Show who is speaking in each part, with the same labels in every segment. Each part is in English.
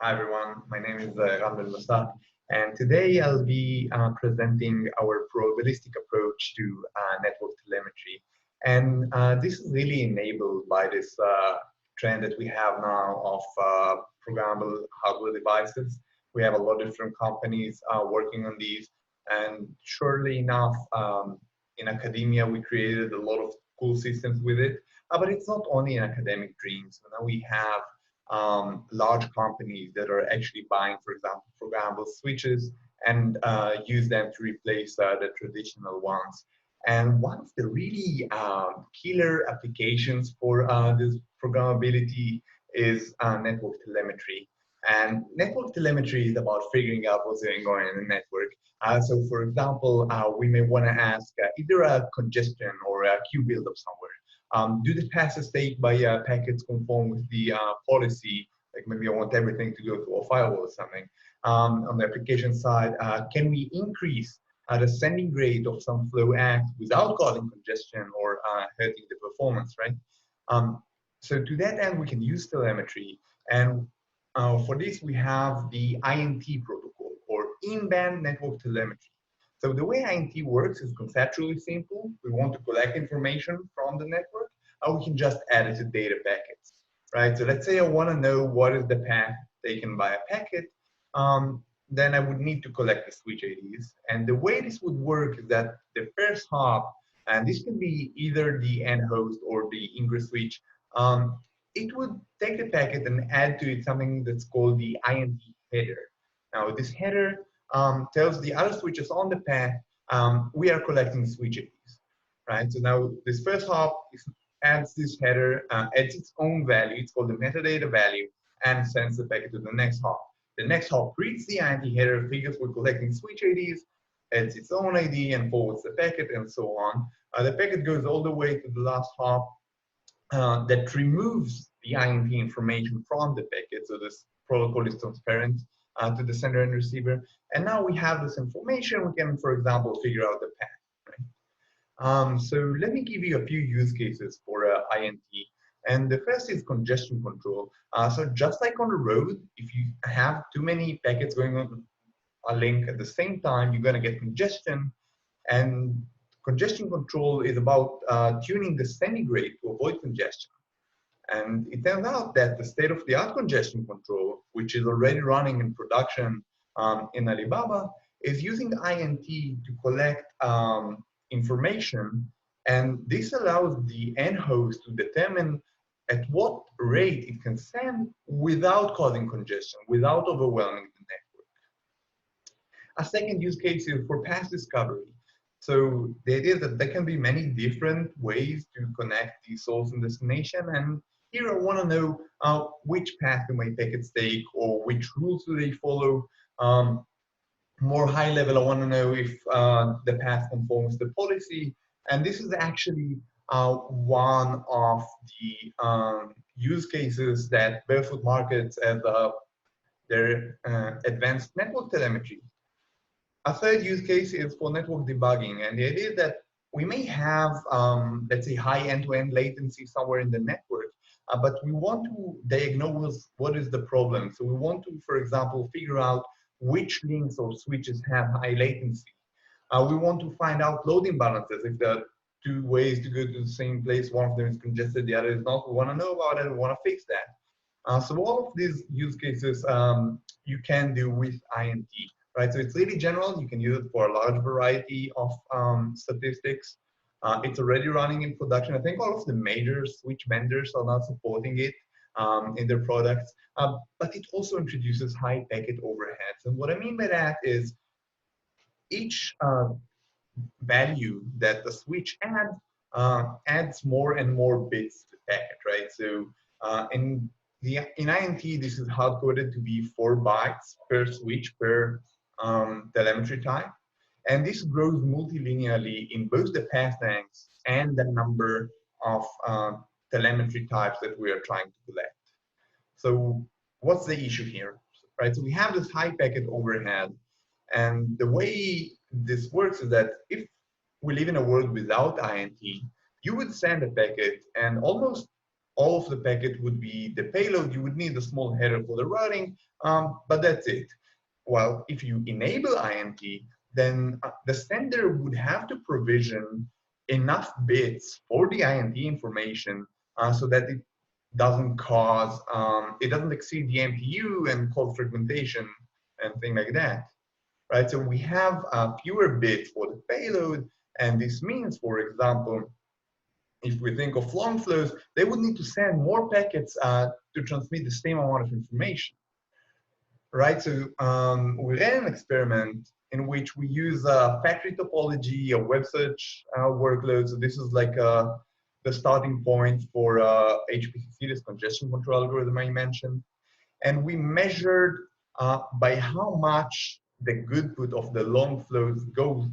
Speaker 1: Hi everyone, my name is Ramdan Masa, and today I'll be presenting our probabilistic approach to network telemetry. And this is really enabled by this trend that we have now of programmable hardware devices. We have a lot of different companies working on these, and surely enough, in academia we created a lot of cool systems with it. But it's not only in academic dreams. So now we have large companies that are actually buying, for example, programmable switches and use them to replace the traditional ones. And one of the really killer applications for this programmability is network telemetry. And network telemetry is about figuring out what's going on in the network. So for example, we may want to ask, is there a congestion or a queue buildup somewhere? Do the passes taken by packets conform with the policy? Like maybe I want everything to go through a firewall or something. On the application side, can we increase the sending rate of some flow act without causing congestion or hurting the performance, right? So to that end, we can use telemetry. And for this, we have the INT protocol, or in-band network telemetry. So the way INT works is conceptually simple. We want to collect information from the network, and we can just add it to data packets, right? So let's say I want to know what is the path taken by a packet. Then I would need to collect the switch IDs. And the way this would work is that the first hop, and this can be either the end host or the ingress switch, it would take the packet and add to it something that's called the INT header. Now, this header tells the other switches on the path, we are collecting switch IDs, right? So now this first hop adds this header, adds its own value, it's called the metadata value, and sends the packet to the next hop. The next hop reads the INT header, figures we're collecting switch IDs, adds its own ID and forwards the packet and so on. The packet goes all the way to the last hop that removes the INT information from the packet. So this protocol is transparent to the sender and receiver. And now we have this information, we can, for example, figure out the path. Right? So let me give you a few use cases for INT. And the first is congestion control. So just like on the road, if you have too many packets going on a link at the same time, you're going to get congestion. And congestion control is about tuning the sending rate to avoid congestion. And it turns out that the state-of-the-art congestion control, which is already running in production in Alibaba, is using INT to collect information. And this allows the end host to determine at what rate it can send without causing congestion, without overwhelming the network. A second use case is for path discovery. So the idea is that there can be many different ways to connect the source and destination. And here I want to know which path do my packets take, or which rules do they follow. More high level, I want to know if the path conforms to policy. And this is actually one of the use cases that Barefoot markets as their advanced network telemetry. A third use case is for network debugging. And the idea is that we may have, let's say, high end-to-end latency somewhere in the network, but we want to diagnose what is the problem. So we want to, for example, figure out which links or switches have high latency. We want to find out loading balances. If there are two ways to go to the same place, one of them is congested, the other is not, we want to know about it, we want to fix that. So all of these use cases you can do with INT, right? So it's really general. You can use it for a large variety of statistics. It's already running in production. I think all of the major switch vendors are now supporting it in their products, but it also introduces high packet overheads. And what I mean by that is each value that the switch adds more and more bits to the packet, right? So in INT, this is hard coded to be 4 bytes per switch per telemetry type. And this grows multilinearly in both the path lengths and the number of telemetry types that we are trying to collect. So what's the issue here, right? So we have this high packet overhead, and the way this works is that if we live in a world without INT, you would send a packet and almost all of the packet would be the payload. You would need a small header for the routing, but that's it. Well, if you enable INT, then the sender would have to provision enough bits for the INT information so that it doesn't cause, it doesn't exceed the MTU and cause fragmentation and things like that, right? So we have fewer bits for the payload, and this means, for example, if we think of long flows, they would need to send more packets to transmit the same amount of information, right? So we ran an experiment in which we use a factory topology, a web search workload. So this is like the starting point for HPCC, this congestion control algorithm I mentioned. And we measured by how much the goodput of the long flows go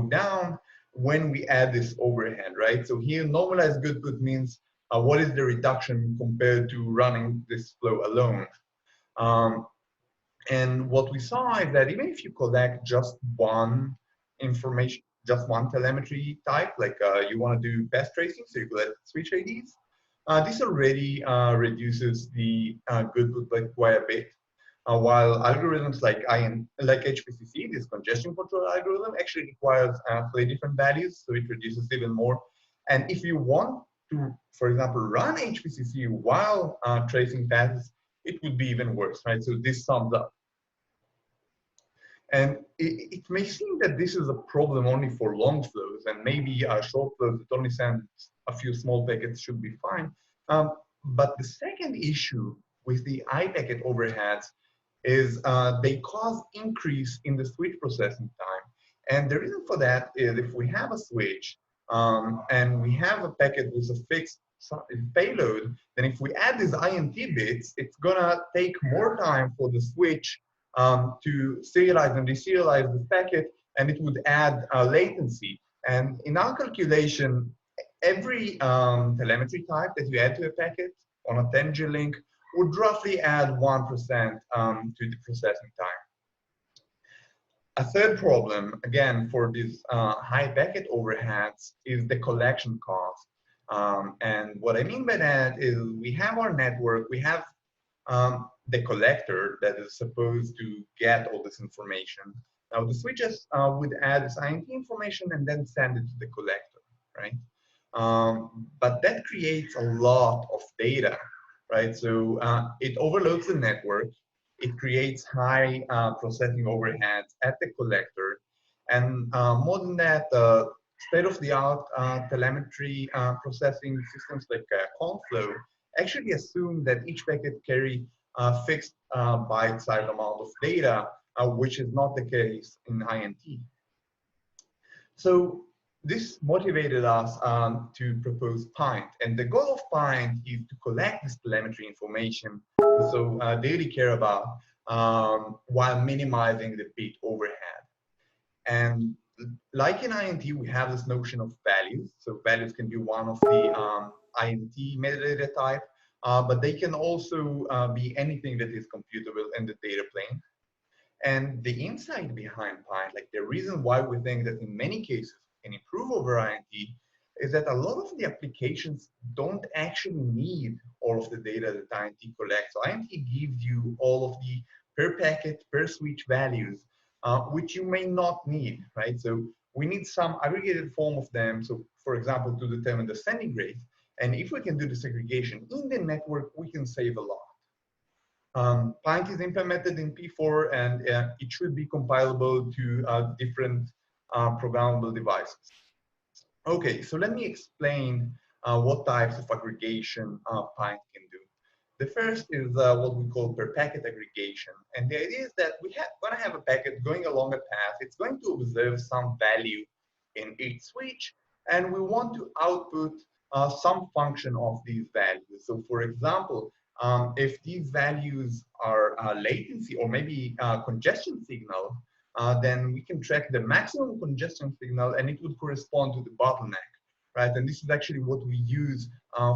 Speaker 1: down when we add this overhead, right? So here, normalized goodput means what is the reduction compared to running this flow alone. And what we saw is that even if you collect just one information, just one telemetry type, like you want to do path tracing, so you collect switch IDs, this already reduces the goodput by quite a bit. While algorithms like HPCC, this congestion control algorithm, actually requires slightly different values, so it reduces even more. And if you want to, for example, run HPCC while tracing paths, it would be even worse, right? So this sums up. And it may seem that this is a problem only for long flows, and maybe short flows that only send a few small packets should be fine. But the second issue with the iPacket overheads is they cause increase in the switch processing time. And the reason for that is if we have a switch and we have a packet with a fixed payload, then if we add these INT bits, it's gonna take more time for the switch to serialize and deserialize the packet, and it would add latency. And in our calculation, every telemetry type that you add to a packet on a 10G link would roughly add 1% to the processing time. A third problem, again, for these high packet overheads is the collection cost. And what I mean by that is we have our network, we have the collector that is supposed to get all this information. Now the switches would add this INT information and then send it to the collector, right? But that creates a lot of data, right? So it overloads the network, it creates high processing overheads at the collector, and more than that, state-of-the-art telemetry processing systems like Conflow actually assume that each packet carry a fixed byte-size amount of data, which is not the case in INT. So this motivated us to propose PINT. And the goal of PINT is to collect this telemetry information so they really care about while minimizing the bit overhead. And like in INT, we have this notion of values. So values can be one of the INT metadata type, but they can also be anything that is computable in the data plane. And the insight behind PINT, like the reason why we think that in many cases we can improve over INT, is that a lot of the applications don't actually need all of the data that INT collects. So INT gives you all of the per packet, per switch values, which you may not need, right? So we need some aggregated form of them. So for example, to determine the sending rate. And if we can do the segregation in the network, we can save a lot. PINT is implemented in P4 and it should be compilable to different programmable devices. Okay, so let me explain what types of aggregation PINT can do. The first is what we call per packet aggregation. And the idea is that we're going to have a packet going along a path. It's going to observe some value in each switch, and we want to output some function of these values. So for example, if these values are latency or maybe congestion signal, then we can track the maximum congestion signal and it would correspond to the bottleneck, right? And this is actually what we use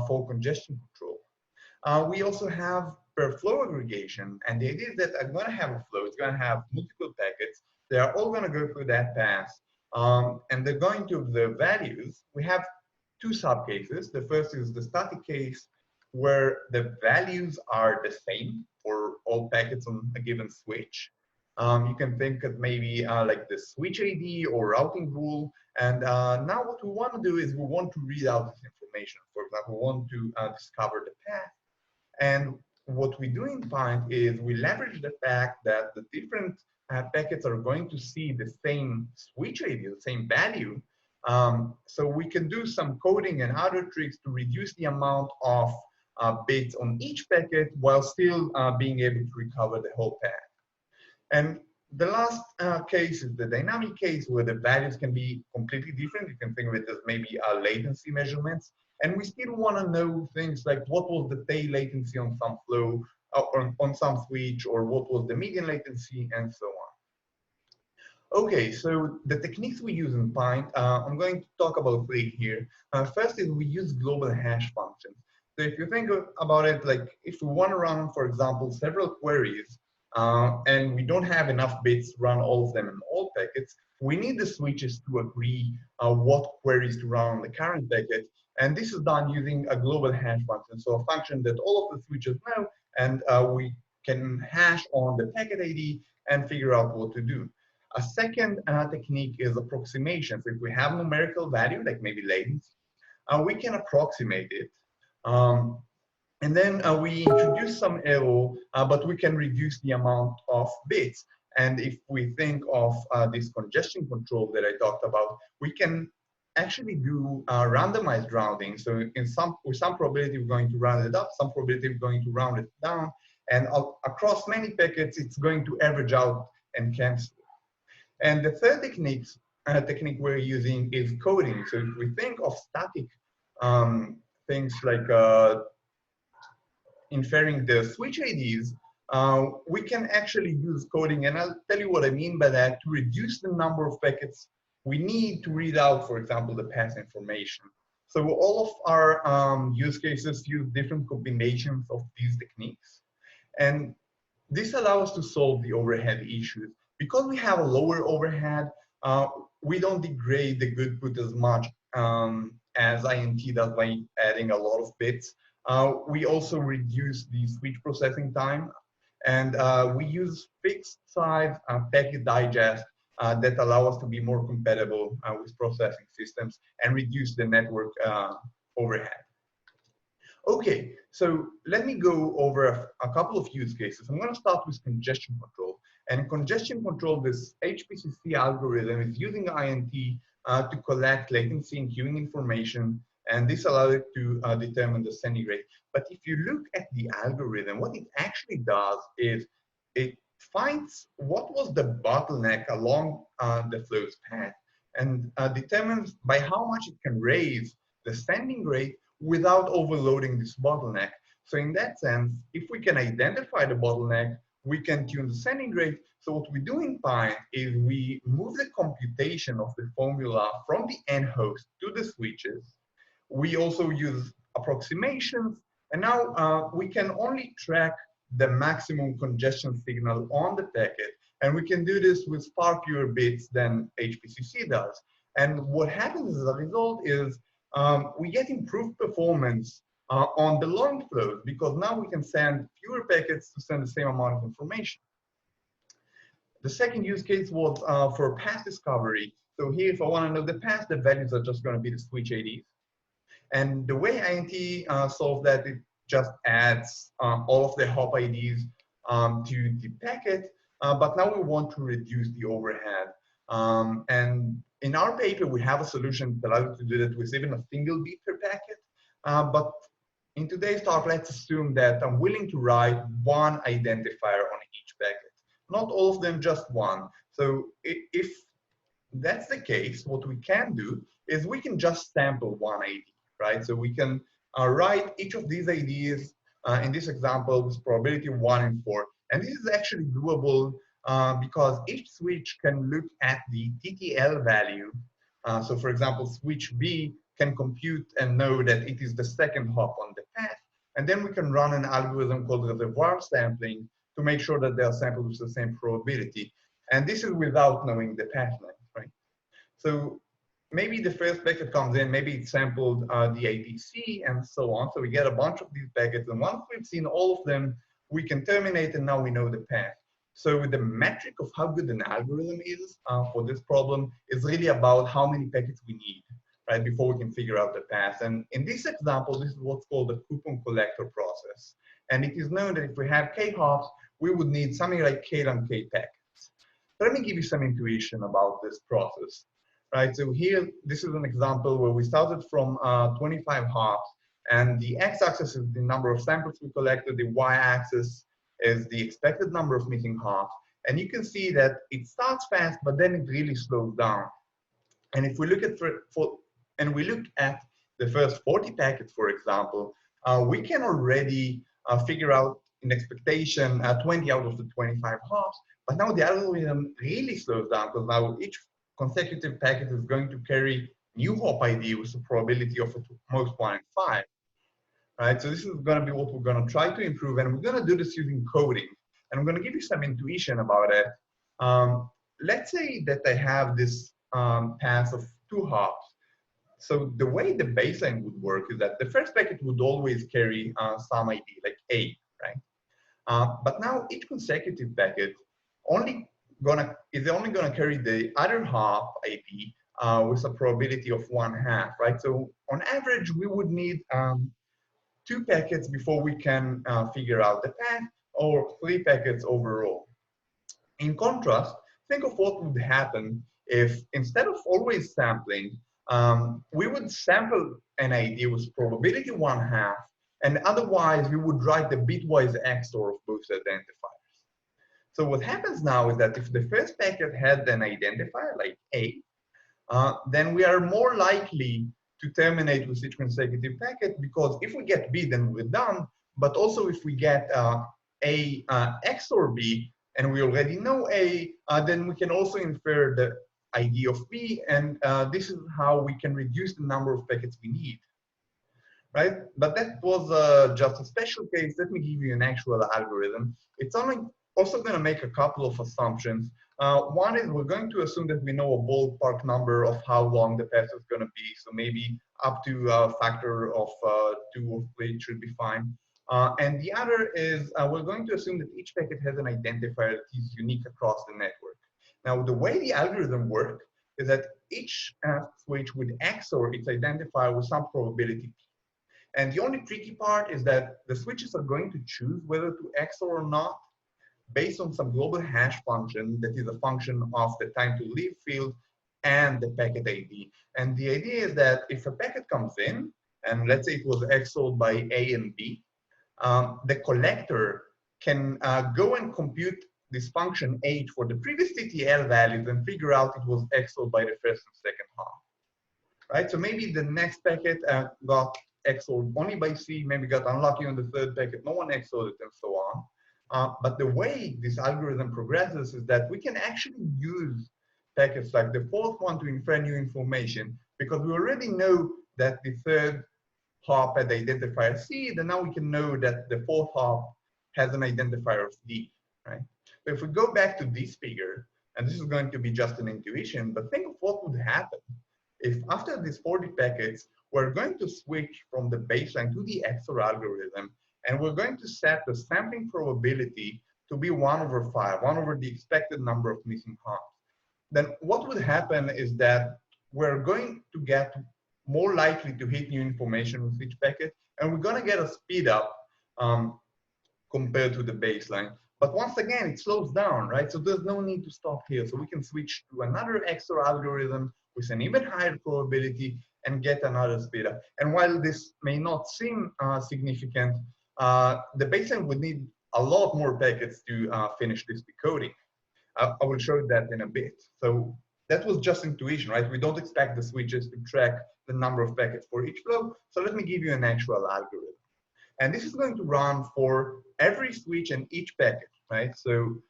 Speaker 1: for congestion control. We also have per flow aggregation, and the idea is that I'm going to have a flow, it's going to have multiple packets, they are all going to go through that path, and they're going to observe values. We have two subcases. The first is the static case, where the values are the same for all packets on a given switch. You can think of maybe like the switch ID or routing rule. And now what we want to do is we want to read out this information. For example, we want to discover the path. And what we do in PINT is we leverage the fact that the different packets are going to see the same switch ID, the same value. So we can do some coding and other tricks to reduce the amount of bits on each packet while still being able to recover the whole path. And the last case is the dynamic case where the values can be completely different. You can think of it as maybe latency measurements. And we still want to know things like what was the tail latency on some flow, on some switch, or what was the median latency, and so on. Okay, so the techniques we use in PINT, I'm going to talk about three here. First is we use global hash functions. So if you think about it, like if we want to run, for example, several queries, and we don't have enough bits to run all of them in all packets, we need the switches to agree what queries to run on the current packet. And this is done using a global hash function. So a function that all of the switches know, and we can hash on the packet ID and figure out what to do. A second technique is approximation. So if we have numerical value, like maybe latency, we can approximate it. And then we introduce some error, but we can reduce the amount of bits. And if we think of this congestion control that I talked about, we can actually do randomized rounding. So with some probability, we're going to round it up, some probability, we're going to round it down. And across many packets, it's going to average out and cancel. And the third technique we're using is coding. So if we think of static things like inferring the switch IDs, we can actually use coding. And I'll tell you what I mean by that, to reduce the number of packets we need to read out, for example, the path information. So all of our use cases use different combinations of these techniques. And this allows us to solve the overhead issues. Because we have a lower overhead, we don't degrade the goodput as much as INT does by adding a lot of bits. We also reduce the switch processing time, and we use fixed size packet digest that allow us to be more compatible with processing systems and reduce the network overhead. Okay, so let me go over a couple of use cases. I'm going to start with congestion control. And congestion control, this HPCC algorithm is using INT to collect latency and queuing information, and this allows it to determine the sending rate. But if you look at the algorithm, what it actually does is it finds what was the bottleneck along the flow's path and determines by how much it can raise the sending rate without overloading this bottleneck. So in that sense, if we can identify the bottleneck, we can tune the sending rate. So what we do in PINT is we move the computation of the formula from the end host to the switches. We also use approximations, and now we can only track the maximum congestion signal on the packet, and we can do this with far fewer bits than HPCC does. And what happens as a result is we get improved performance on the long flows, because now we can send fewer packets to send the same amount of information. The second use case was for path discovery. So here, if I want to know the path, the values are just going to be the switch IDs. And the way INT solves that, it just adds all of the hop IDs to the packet, but now we want to reduce the overhead. And in our paper, we have a solution that allows you to do that with even a single bit per packet. But in today's talk, let's assume that I'm willing to write one identifier on each packet, not all of them, just one. So if that's the case, what we can do is we can just sample one ID, right? So we can write each of these IDs in this example with probability 1 in 4. And this is actually doable because each switch can look at the TTL value. So for example, switch B can compute and know that it is the second hop on the path. And then we can run an algorithm called reservoir sampling to make sure that they are sampled with the same probability. And this is without knowing the path length, right? So maybe the first packet comes in, maybe it sampled the ATC and so on. So we get a bunch of these packets, and once we've seen all of them, we can terminate, and now we know the path. So the metric of how good an algorithm is for this problem is really about how many packets we need, right, before we can figure out the path. And in this example, this is what's called the coupon collector process. And it is known that if we have k hops, we would need something like k ln k packets. So let me give you some intuition about this process. Right, so here, this is an example where we started from 25 hops, and the x-axis is the number of samples we collected, the y-axis is the expected number of missing hops, and you can see that it starts fast, but then it really slows down. And if we look at the first 40 packets, for example, we can already figure out in expectation 20 out of the 25 hops, but now the algorithm really slows down because now each consecutive packet is going to carry new hop ID with a probability of at most 1 in 5. Right, so this is going to be what we're going to try to improve, and we're going to do this using coding. And I'm going to give you some intuition about it. Let's say that I have this path of 2 hops. So the way the baseline would work is that the first packet would always carry some ID, like A, right? But now each consecutive packet is only gonna carry the other hop ID with a probability of 1/2, right? So on average, we would need 2 packets before we can figure out the path, or 3 packets overall. In contrast, think of what would happen if instead of always sampling, we would sample an ID with probability 1/2, and otherwise we would write the bitwise XOR of both identifiers. So what happens now is that if the first packet had an identifier like A, then we are more likely to terminate with each consecutive packet, because if we get B, then we're done. But also if we get A XOR B, and we already know A, then we can also infer the ID of B, and this is how we can reduce the number of packets we need. Right? But that was just a special case. Let me give you an actual algorithm. It's also going to make a couple of assumptions. One is we're going to assume that we know a ballpark number of how long the path is going to be. So maybe up to a factor of 2 or 3 should be fine. And the other is we're going to assume that each packet has an identifier that is unique across the network. Now, the way the algorithm works is that each switch would XOR its identifier with some probability. And the only tricky part is that the switches are going to choose whether to XOR or not based on some global hash function that is a function of the time to leave field and the packet ID. And the idea is that if a packet comes in, and let's say it was XORed by A and B, the collector can go and compute this function H for the previous TTL values and figure out it was XORed by the first and second hop. Right? So maybe the next packet got XORed only by C, maybe got unlucky on the third packet, no one XORed it, and so on. But the way this algorithm progresses is that we can actually use packets like the fourth one to infer new information, because we already know that the third hop had identifier C, then now we can know that the fourth hop has an identifier of D, right? So if we go back to this figure, and this is going to be just an intuition, but think of what would happen if after these 40 packets, we're going to switch from the baseline to the XOR algorithm, and we're going to set the sampling probability to be 1/5, 1 over the expected number of missing hops. Then what would happen is that we're going to get more likely to hit new information with each packet, and we're going to get a speed up compared to the baseline. But once again, it slows down, right? So there's no need to stop here. So we can switch to another XOR algorithm with an even higher probability and get another speed up. And while this may not seem significant, the baseline would need a lot more packets to finish this decoding. I will show that in a bit. So that was just intuition, right? We don't expect the switches to track the number of packets for each flow. So let me give you an actual algorithm. And this is going to run for every switch and each packet, right? So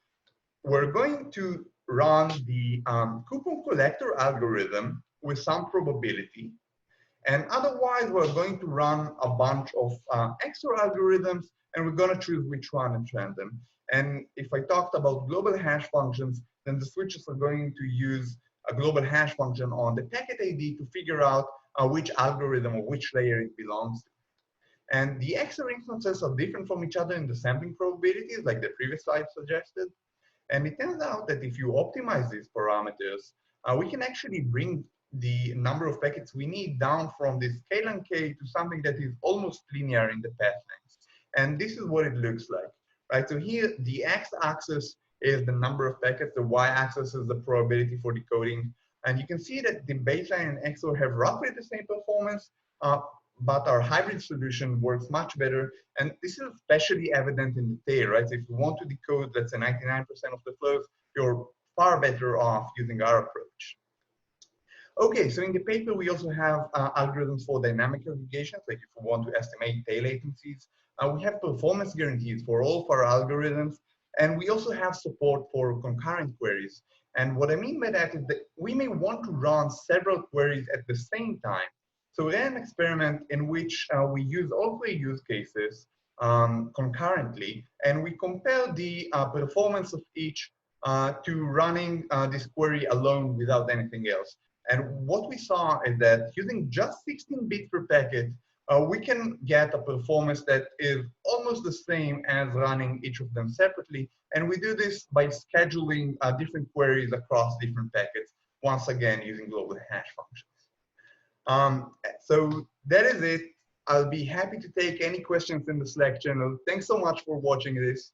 Speaker 1: we're going to run the coupon collector algorithm with some probability. And otherwise, we're going to run a bunch of XOR algorithms, and we're going to choose which one and train them. And if I talked about global hash functions, then the switches are going to use a global hash function on the packet ID to figure out which algorithm or which layer it belongs to. And the XOR instances are different from each other in the sampling probabilities, like the previous slide suggested. And it turns out that if you optimize these parameters, we can actually bring the number of packets we need down from this scalar k to something that is almost linear in the path length. And this is what it looks like, right? So here, the x-axis is the number of packets, the y-axis is the probability for decoding. And you can see that the baseline and XOR have roughly the same performance, but our hybrid solution works much better. And this is especially evident in the tail, right? So if you want to decode, let's say 99% of the flows, you're far better off using our approach. Okay, so in the paper, we also have algorithms for dynamic aggregations, like if we want to estimate tail latencies. We have performance guarantees for all of our algorithms, and we also have support for concurrent queries. And what I mean by that is that we may want to run several queries at the same time. So we ran an experiment in which we use all three use cases concurrently, and we compare the performance of each to running this query alone without anything else. And what we saw is that using just 16 bits per packet, we can get a performance that is almost the same as running each of them separately. And we do this by scheduling different queries across different packets, once again, using global hash functions. So that is it. I'll be happy to take any questions in the Slack channel. Thanks so much for watching this.